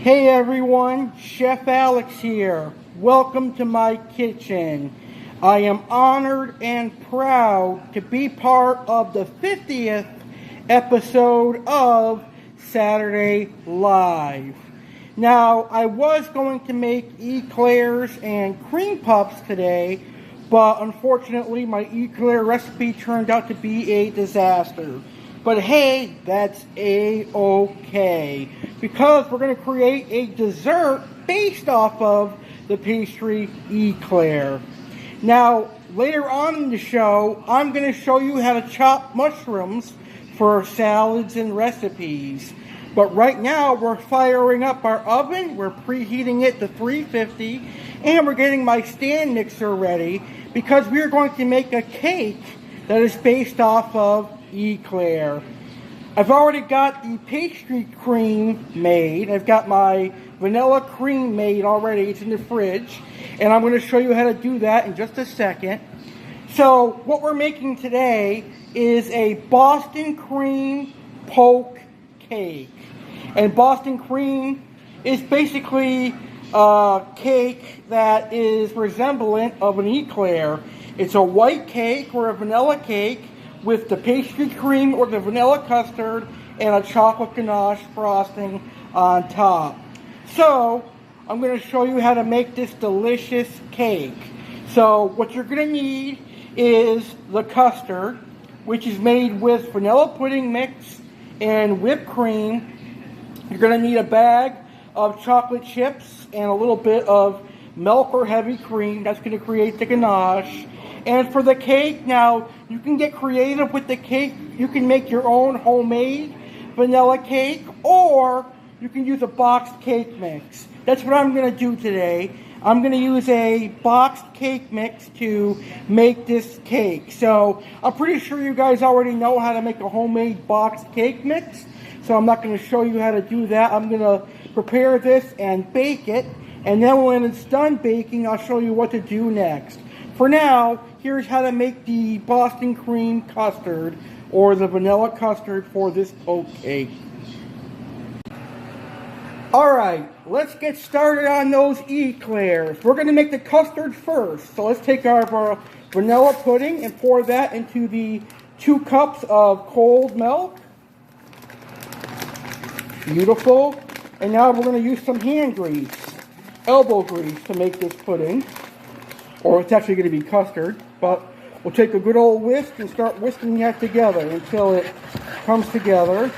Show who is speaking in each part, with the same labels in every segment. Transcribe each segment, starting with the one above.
Speaker 1: Hey everyone, Chef Alex here. Welcome to my kitchen. I am honored and proud to be part of the 50th episode of Saturday Live. Now, I was going to make eclairs and cream puffs today, but unfortunately my eclair recipe turned out to be a disaster. But hey, that's A-okay, because we're going to create a dessert based off of the pastry Eclair. Now, later on in the show, I'm going to show you how to chop mushrooms for salads and recipes. But right now, we're firing up our oven, we're preheating it to 350, and we're getting my stand mixer ready, because we're going to make a cake that is based off of Eclair. I've already got the pastry cream made. I've got my vanilla cream made already. It's in the fridge. And I'm going to show you how to do that in just a second. So what we're making today is a Boston cream poke cake. And Boston cream is basically a cake that is resemblant of an eclair. It's a white cake or a vanilla cake with the pastry cream or the vanilla custard and a chocolate ganache frosting on top. So, I'm going to show you how to make this delicious cake. So, what you're going to need is the custard, which is made with vanilla pudding mix and whipped cream. You're going to need a bag of chocolate chips and a little bit of milk or heavy cream. That's going to create the ganache. And for the cake, now, you can get creative with the cake. You can make your own homemade vanilla cake, or you can use a boxed cake mix. That's what I'm going to do today. I'm going to use a boxed cake mix to make this cake. So, I'm pretty sure you guys already know how to make a homemade boxed cake mix. So, I'm not going to show you how to do that. I'm going to prepare this and bake it. And then when it's done baking, I'll show you what to do next. For now, here's how to make the Boston cream custard or the vanilla custard for this poke cake. Alright, let's get started on those eclairs. We're going to make the custard first. So let's take our vanilla pudding and pour that into the 2 cups of cold milk. Beautiful. And now we're going to use some hand grease, elbow grease, to make this pudding. Or it's actually going to be custard, but we'll take a good old whisk and start whisking that together until it comes together.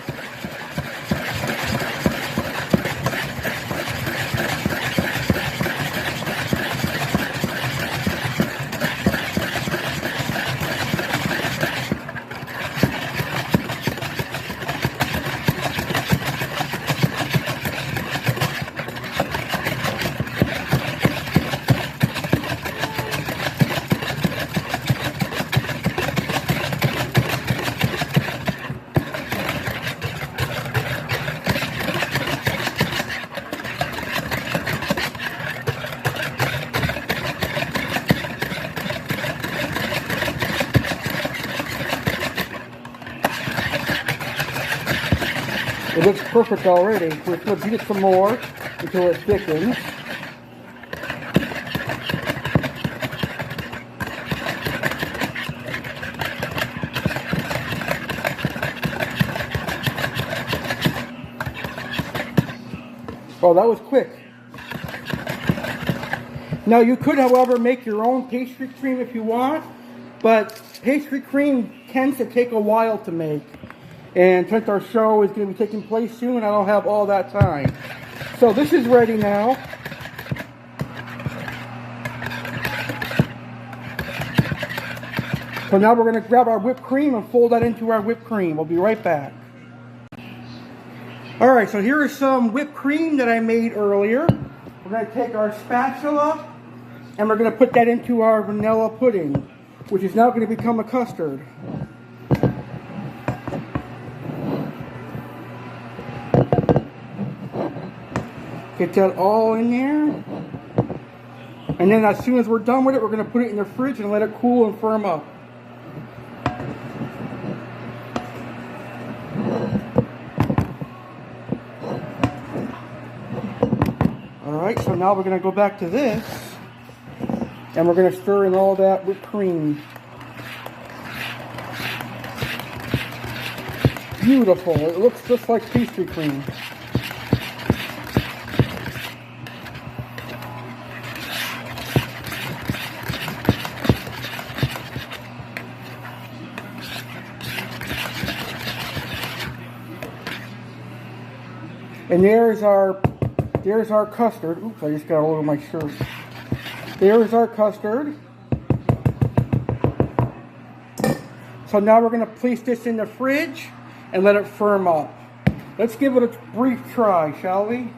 Speaker 1: It looks perfect already. We're going to beat it some more until it thickens. Oh, that was quick. Now you could, however, make your own pastry cream if you want, but pastry cream tends to take a while to make. And since our show is going to be taking place soon, I don't have all that time. So this is ready now. So now we're going to grab our whipped cream and fold that into our whipped cream. We'll be right back. Alright, so here is some whipped cream that I made earlier. We're going to take our spatula and we're going to put that into our vanilla pudding, which is now going to become a custard. Get that all in there. And then as soon as we're done with it, we're going to put it in the fridge and let it cool and firm up. Alright, so now we're going to go back to this, and we're going to stir in all that whipped cream. Beautiful. It looks just like pastry cream. And there's our custard. Oops, I just got all over my shirt. There's our custard. So now we're going to place this in the fridge and let it firm up. Let's give it a brief try, shall we?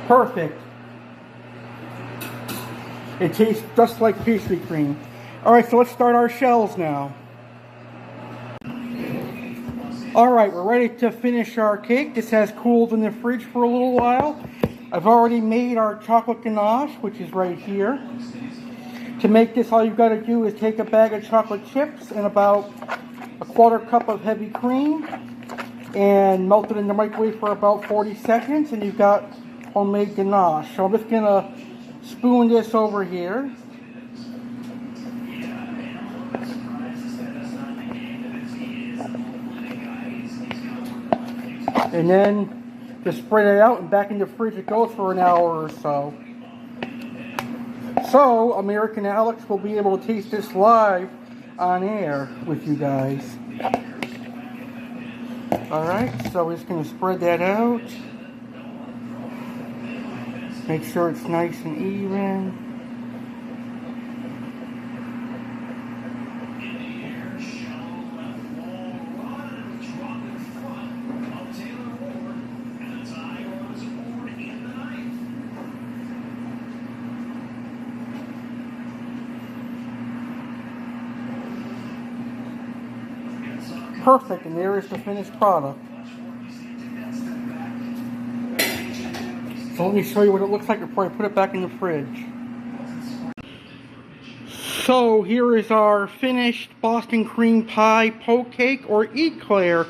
Speaker 1: Perfect. It tastes just like pastry cream. Alright, so let's start our shells now. Alright, we're ready to finish our cake. This has cooled in the fridge for a little while. I've already made our chocolate ganache, which is right here. To make this, all you've got to do is take a bag of chocolate chips and about a quarter cup of heavy cream and melt it in the microwave for about 40 seconds, and you've got homemade ganache. So I'm just going to spoon this over here. And then just spread it out, and back in the fridge it goes for an hour or so. So American Alex will be able to taste this live on air with you guys. Alright, so we're just going to spread that out. Make sure it's nice and even. Perfect, and there is the finished product. So let me show you what it looks like before I put it back in the fridge. So here is our finished Boston cream pie poke cake, or Eclair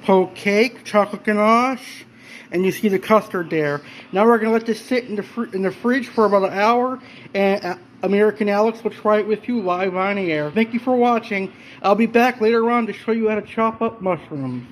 Speaker 1: poke cake, chocolate ganache, and you see the custard there. Now we're going to let this sit in the fridge for about an hour, and American Alex will try it with you live on air. Thank you for watching. I'll be back later on to show you how to chop up mushrooms.